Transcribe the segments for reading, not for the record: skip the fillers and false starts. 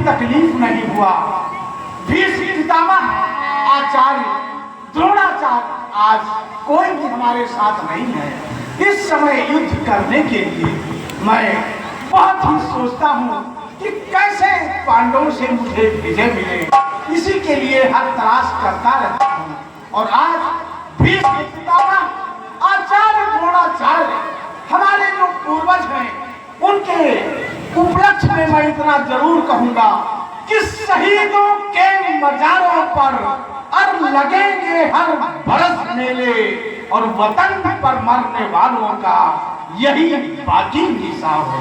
तकलीफ नहीं हुआ। भीष्म पितामह आचार्य द्रोणाचार्य आज कोई भी हमारे साथ नहीं है। इस समय युद्ध करने के लिए मैं बहुत ही सोचता हूँ कि कैसे पांडवों से मुझे विजय मिले, इसी के लिए हर तलाश करता रहता हूँ। और आज भीष्म पितामह आचार्य द्रोणाचार्य हमारे जो पूर्वज हैं, उनके उपलक्ष्य में मैं इतना जरूर कहूंगा कि शहीदों के मजारों पर अब लगेंगे हर बरस मेले, और वतन पर मरने वालों का यही बाकी हिसाब है।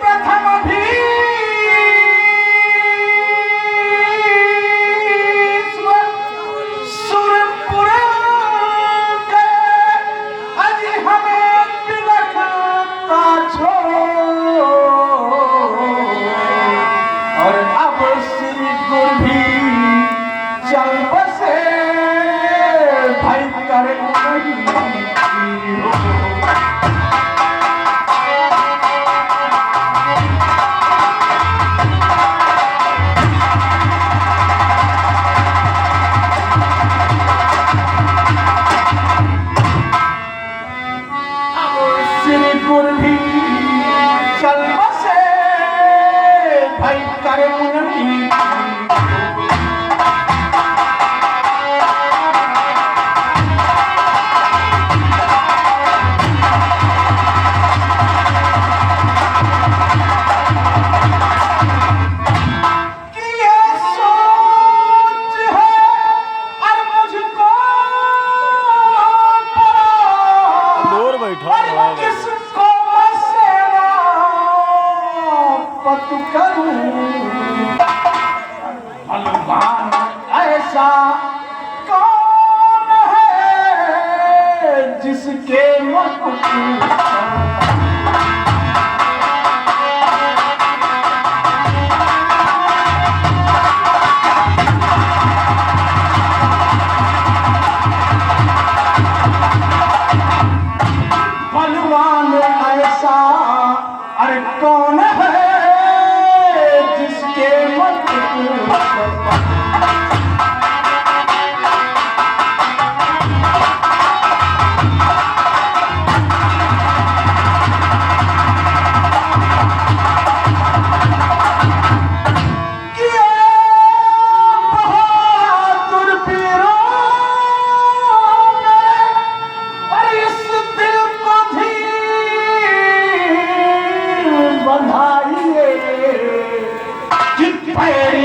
प्रथम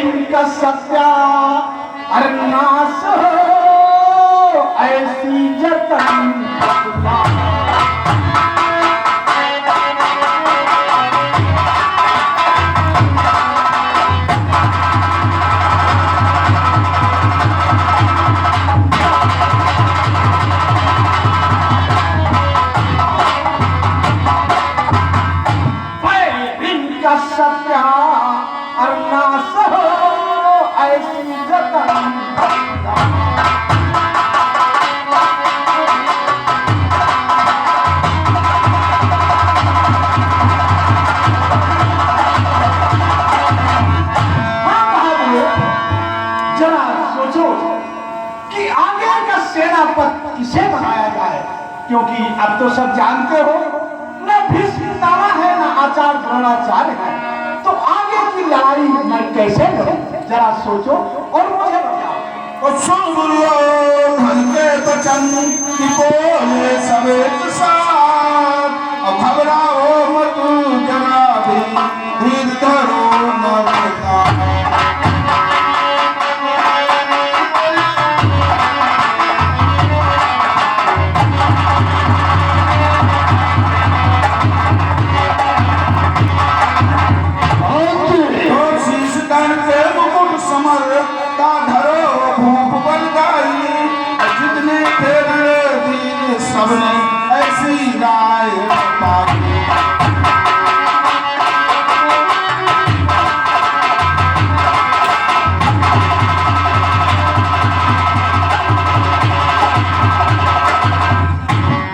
इनका सत्या अरनास हो ऐसी जतन सत्या अरनास हो ऐसी जतन जरा सोचो कि आगे का सेनापति किसे बनाया जाए, क्योंकि अब तो सब जानते हो न भीष्म पितामह है न आचार्य द्रोणाचार्य है, तो आगे की लड़ाई में कैसे लड़े, जरा सोचो और मुझे बताओ। सुन दुर्योधन के वचन कि बोले सब एक साथ, अब घबराओ मत जरा भी, धीर धरो न बेटा। सबने ऐसी राय मांगी,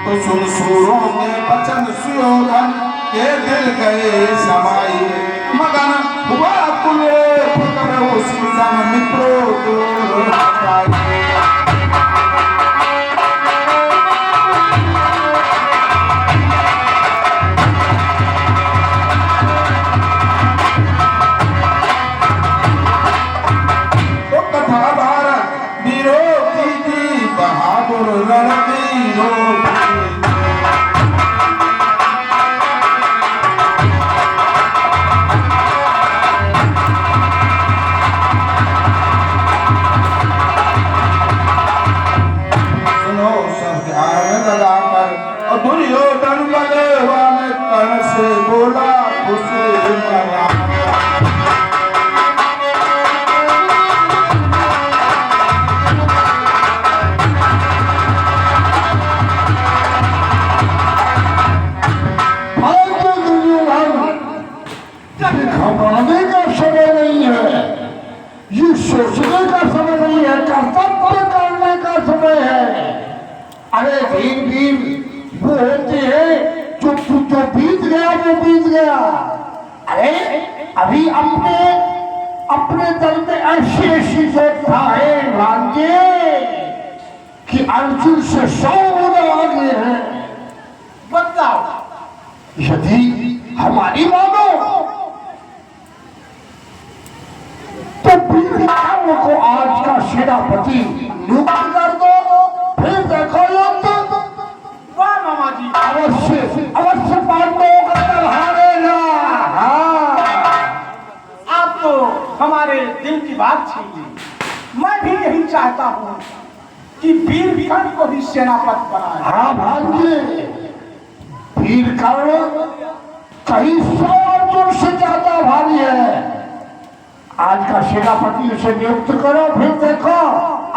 तो सुन सूरों के वचन सुयोधन के दिल गए समाई, मगन हुआ कुले फुकर उसी सम मित्रों को हटाई। दुर्योधन बलवान कर्ण से बोला खुशी मरा, घबराने का समय नहीं है, ये सोचने का समय नहीं है, कर्तव्य करने का समय है। अरे वीर वीर वो होते हैं जो बीत गया वो बीत गया। अरे अभी अपने दल में ऐसी ऐसी योद्धाएं लाएंगे कि अर्जुन से 100 गुना आगे हैं। बताओ, यदि हमारी मानो तो वीर को आज का सेनापति नियुक्त कर दो, फिर देखो युद्ध। वाह मामा जी, अवश्य पांडवों का दल हारेगा। आप तो हमारे दिल की बात छीन ली। मैं भी यही चाहता हूँ कि वीर कर्ण को भी सेनापति बनाए। हाँ भांजे, वीर कर्ण कहीं 100 अर्जुन से ज्यादा भारी है। आज का सेनापति उसे नियुक्त करो, फिर देखो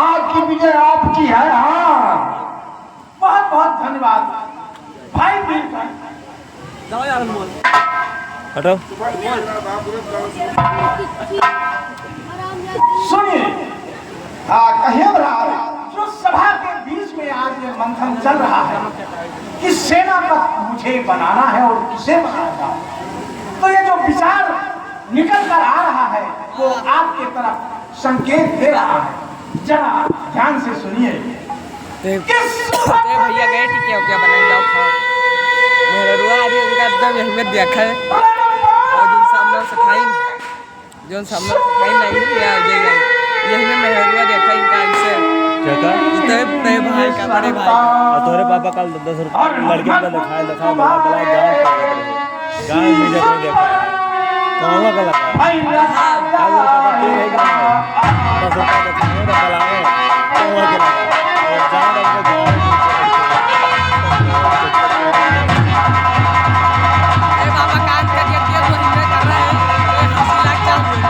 आज की विजय आपकी है। हाँ, बहुत बहुत धन्यवाद भाई वीर कर्ण। जाओ यार मोल हटो। सुनिए, कहिए जो सभा के बीच में आज ये मंथन चल रहा है कि सेनापति मुझे बनाना है और किसे बनाना, तो ये जो विचार निकल कर आ रहा है वो आपके तरफ संकेत दे रहा है। जरा ध्यान से सुनिए। भैया गए ठीक है, क्या बनाए जाओ खाओ। मेरा रुआ आदि उनका एकदम यही में देखा है, और जो सामने से खाई नहीं या यही में मेरा रुआ देखा इनका इनसे क्या तय भाई का बड़े भाई तोरे पापा कल 10 रुपये लड़के का दिखाया बड़ा गाँव में देखा कौन सा गलत है भाई आज वो पापा के रहेगा 10 रुपये का खाने का बलावे तो वो के लगा और ज्यादा हमको ए बाबा कान का दिया तो हिंदे कर रहा है ये हंसी लाग चल रही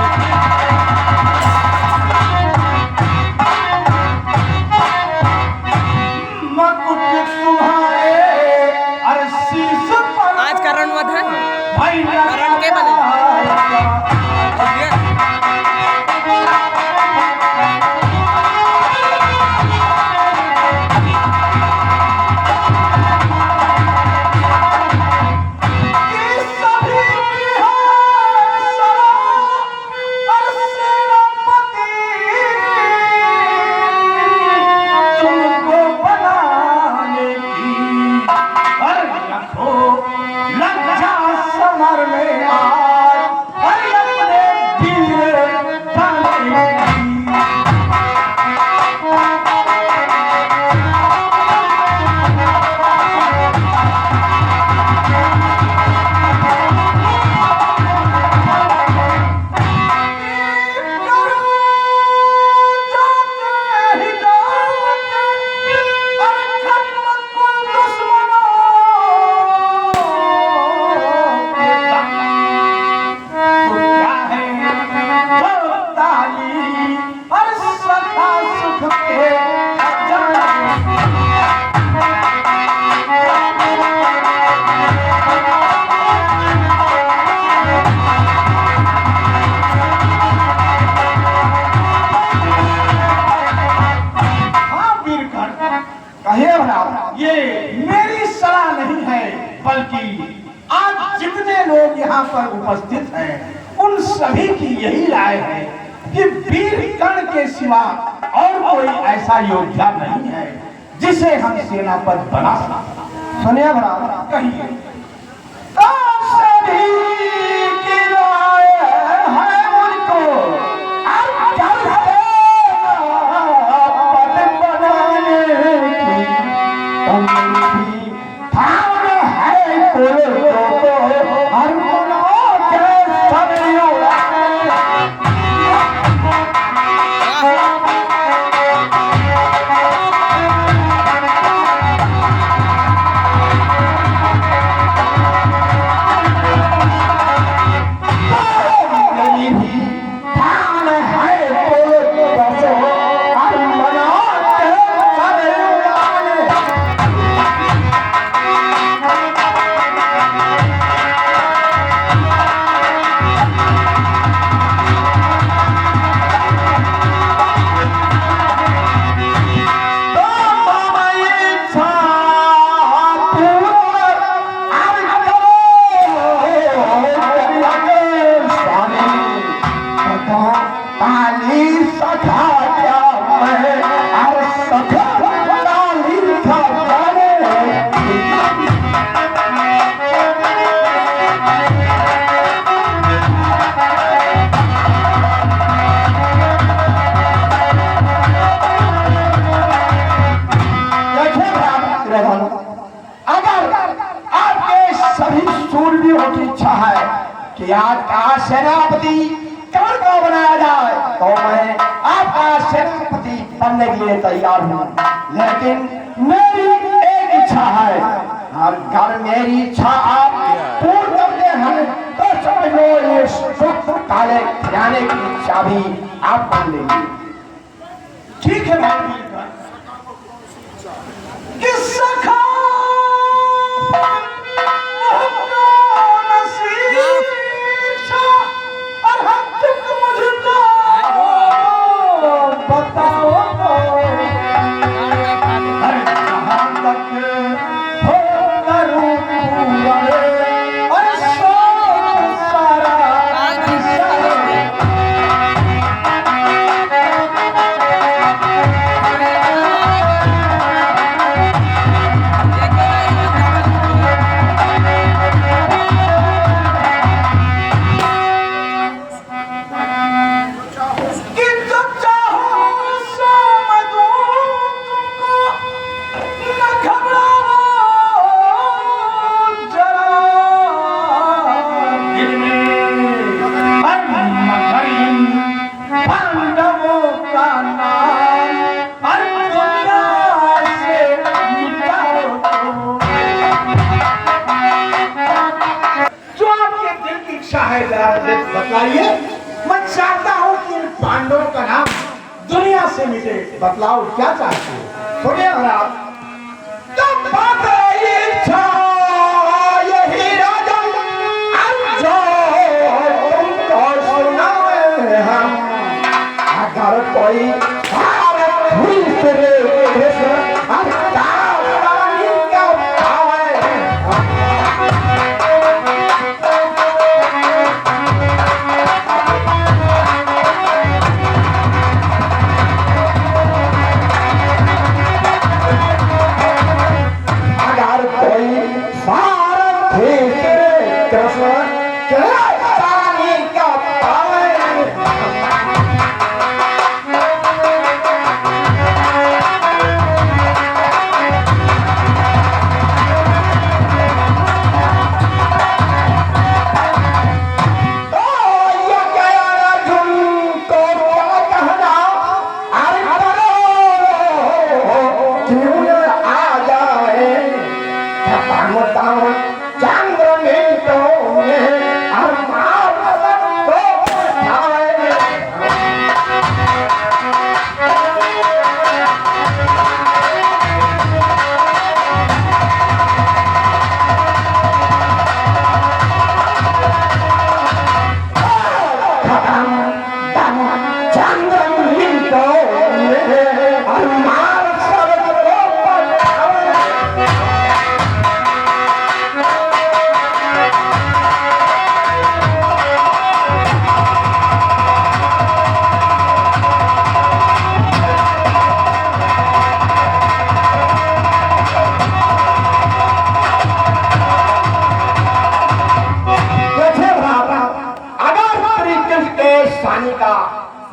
मकुट तुम्हारे शीश पर आज करण वध है भाई करण के बने ये ये मेरी सलाह नहीं है, बल्कि आज जितने लोग यहाँ पर उपस्थित हैं उन सभी की यही राय है कि वीर कर्ण के सिवा और कोई ऐसा योद्धा नहीं है जिसे हम सेनापति बना सकते। सुनिए भरा कहिए सभी की राय है मुझको कि आज का सेनापति कर्ण को बनाया जाए तो मैं आपका सेनापति बनने के लिए तैयार हूँ, लेकिन मेरी एक इच्छा है और अगर मेरी इच्छा आप पूर्ण करते हैं तो समझ लो ये सुख काले खजाने की चाबी आप बन लेंगे। ठीक है भाई बताइए, मैं चाहता हूँ कि इन पांडवों का नाम दुनिया से मिटे। बतलाओ क्या चाहते हो? सुनिए महाराज, तब बात रही इच्छा यही राजन, जो तुमको सुनाए हम। अगर कोई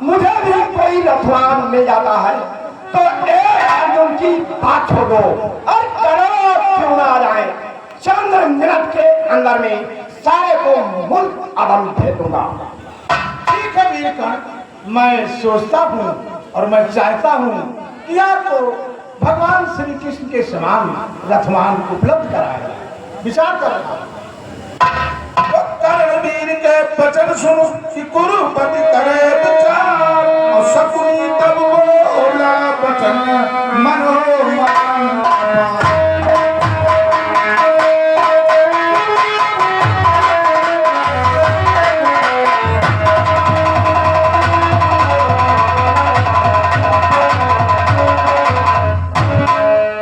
मुझे भी कोई रथवान मिल जाता है तो एक अर्जुन की बात छोड़ो और करोड़ क्यों ना आ जाए, चंद मिनट के अंदर में सारे को मुल्क अदम दे दूंगा। ठीक है वीरकर्ण, मैं सोचता हूँ और मैं चाहता हूँ कि आपको भगवान श्री कृष्ण के समान रथवान उपलब्ध कराया। विचार कर रहा हूँ। वीर के वचन सुनो कि कुरुपति करे विचार, और शकुनी तब बोला वचन मनोमन।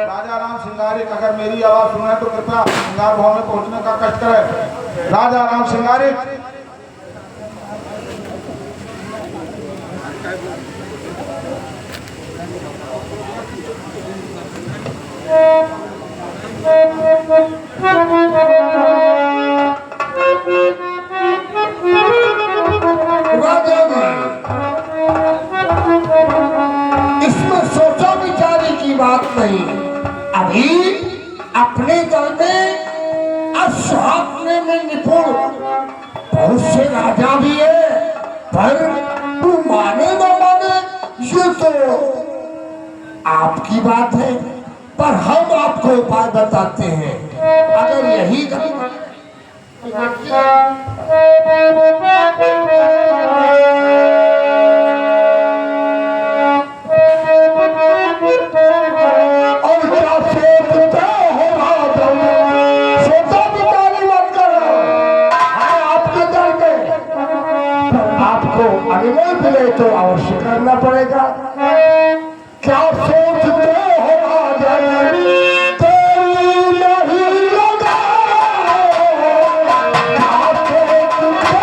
राजा राम सिंगारिक अगर मेरी आवाज सुने तो कृपया सिंगार भवन में पहुंचने का कष्ट करें। राजा राम सिंगारिक। इसमें सोचा विचारी की बात नहीं। अभी अपने दल में अश्वापने में निपुण बहुत से राजा भी है, पर तू माने न माने ये तो आपकी बात है, पर हम आपको उपाय बताते हैं। अगर यही मिले तो अवश्य करना पड़ेगा। क्या सोचते हो राजन, तेरी नहीं लगा। क्या सोचते हो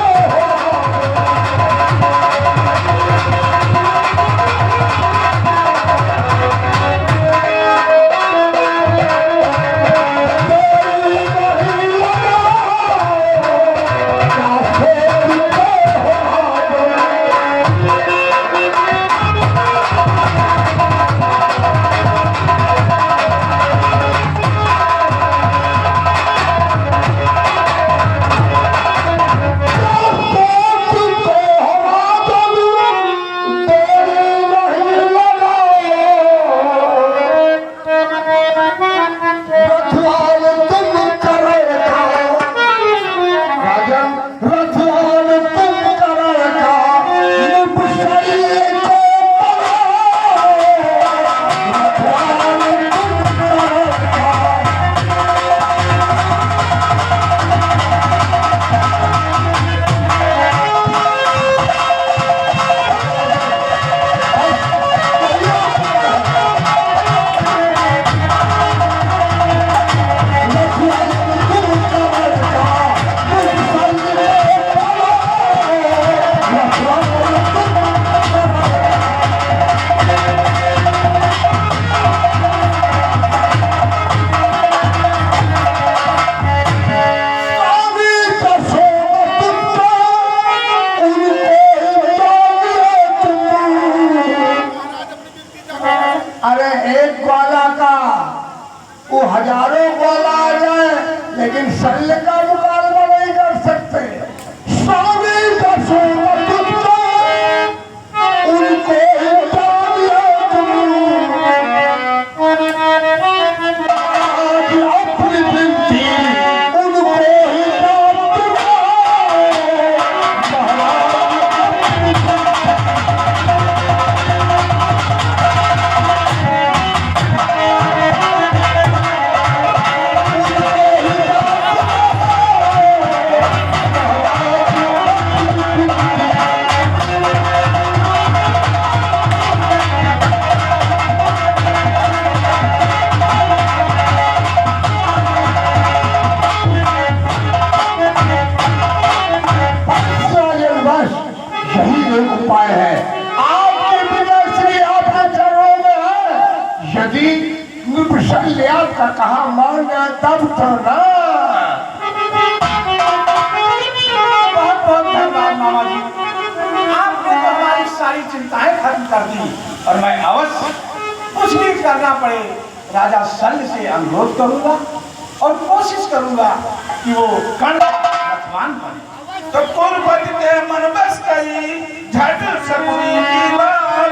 वो हजारों वाला आ जाए लेकिन शल्य का मुकाबला नहीं कर सकते। स्वामी का सोना उनको ही जानिए तुम। आज अपनी बिनती उनको ही उपाय है। आपकी विजय श्री आपके चरणों में है। यदि नृपशल्य का कहा मान जाए तब तो ना। बहुत बहुत धन्यवाद मामा जी, आपने तो हमारी सारी चिंताएं खत्म कर दी और मैं अवश्य कुछ भी करना पड़े राजा शल्य से अनुरोध करूंगा और कोशिश करूंगा कि वो कर्ण रथवान बने। तो कुलपति के मन बस गई झट सकुनी की बात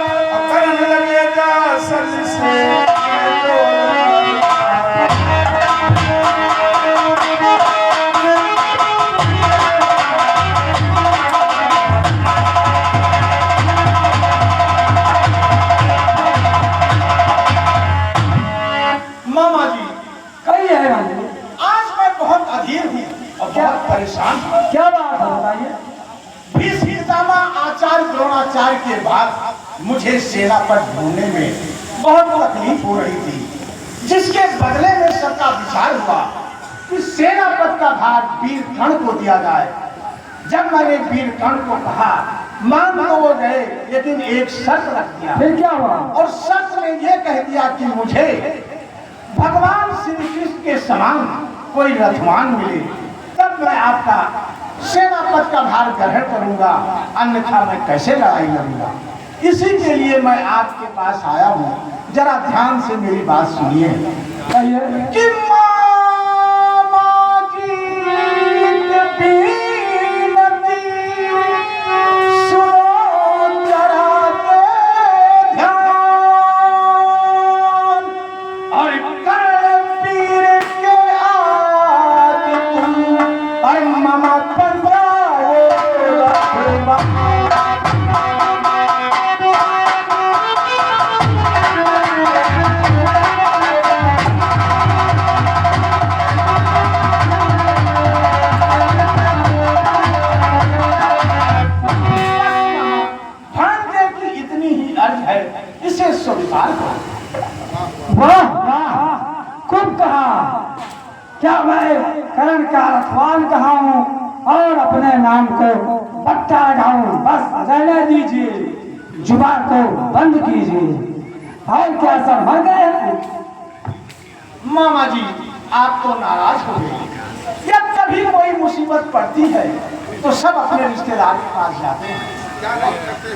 करने लगे जा शल्य से। मामा जी कही है रानी, आज मैं बहुत अधीर हूँ और बहुत परेशान हूँ। क्या बात है बताइए। भीष्म पितामह आचार्य द्रोणाचार्य के बाद मुझे सेनापति ढूंढने में बहुत तकलीफ हो रही थी, जिसके बदले में सबका विचार हुआ कि सेनापति का भार वीर कर्ण को दिया जाए। जब मैंने वीर कर्ण को कहा मान तो वो गए, लेकिन एक शर्त रख दिया। फिर क्या हुआ? और शर्त में ये कह दिया कि मुझे भगवान श्री कृष्ण के समान कोई रथवान मिले तब मैं आपका सेनापति का भार ग्रहण करूंगा, अन्यथा मैं कैसे लड़ाई लड़ूंगा। इसी के लिए मैं आपके पास आया हूँ, जरा ध्यान से मेरी बात सुनिए कि मामा जी की विनती सुनो जरा के ध्यान, और कर्णवीर के आज तुम और मामा पंद्राओ इसे स्वीकार करो। वाह वाह, खूब कहा। क्या मैं कर्ण का रथवान कहा हूँ और अपने नाम को पट्टा लगाऊं? बस रहने दीजिए, जुबान को बंद कीजिए। और क्या सब मर गए हैं? मामा जी आप तो नाराज हो गए। जब कभी कोई मुसीबत पड़ती है तो सब अपने रिश्तेदार के पास जाते हैं,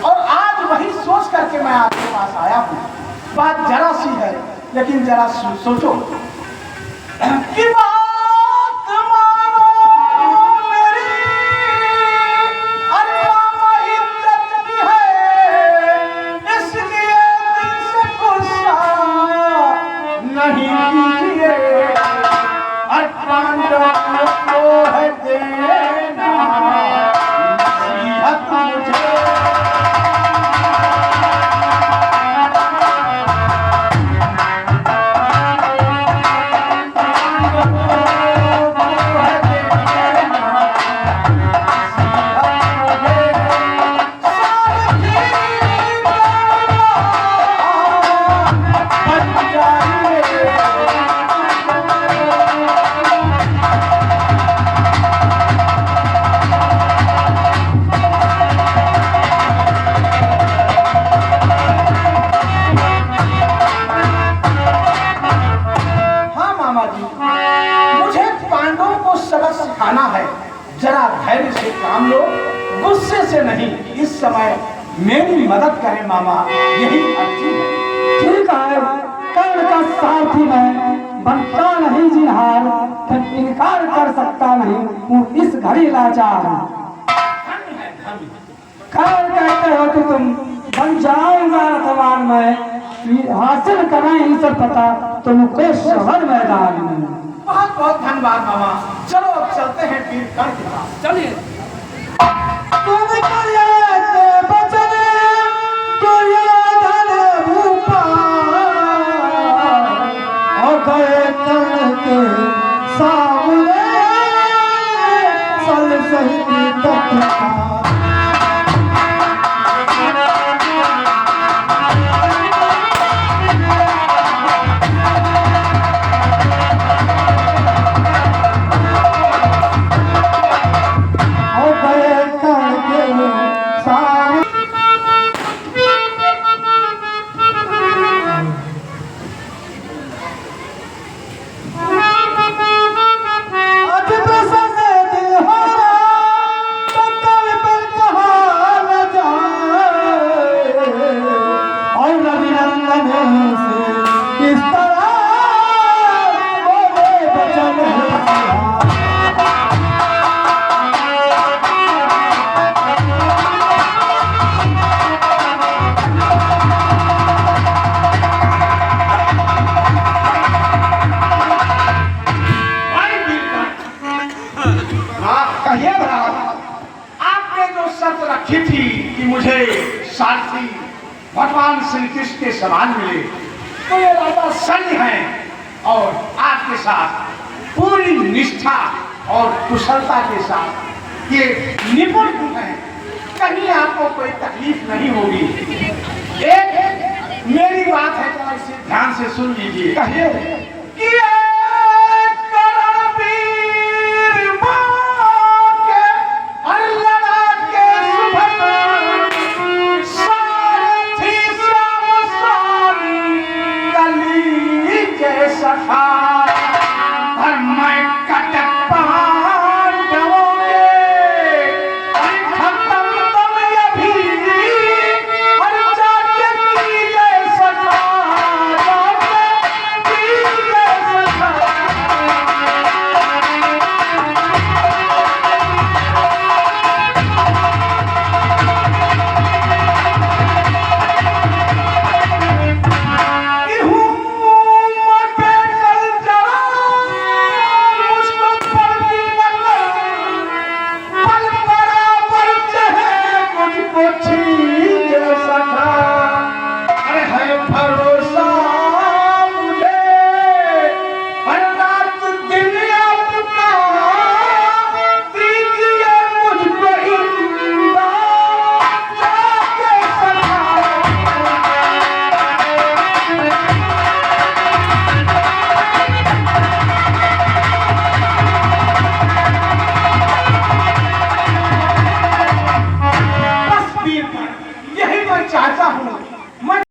और आज वही सोच करके मैं आपके पास आया हूँ। बात जरा सी है, लेकिन जरा सोचो कि बात मानो मेरी, अरे मामा इज्जत की है, इसलिए दिल से गुस्सा नहीं कीजिए। और पांडवों को है देना नसीहत मुझे। मुझे पांडवों को सबक सिखाना है, जरा धैर्य से काम लो, गुस्से से नहीं। इस समय मेरी मदद करें मामा, यही अर्जी है। ठीक है, कर्ण का सारथी मैं बनता नहीं जिनहार, फिर इनकार कर सकता नहीं हूँ इस घड़ी लाचार। कल कहते हो कि तुम बन जाऊंगा रथवान में, हासिल करें ही सब पता तुमको शहर मैदान में। बहुत बहुत धन्यवाद मामा। चलो अब चलते हैं वीर कर्ण के पास। चलिए। तुम करिए बचन दुर्योधन भूपा, और गए कर्ण के सामने सल सहित तत्का। आपने जो शर्त रखी थी कि मुझे सारथी भगवान श्री कृष्ण के समान मिले, तो ये राजा सैन्य हैं और आपके साथ पूरी निष्ठा और कुशलता के साथ ये निपुण हैं, कहीं आपको कोई तकलीफ नहीं होगी। एक मेरी बात है, तो इसे ध्यान से सुन लीजिए। कहिए।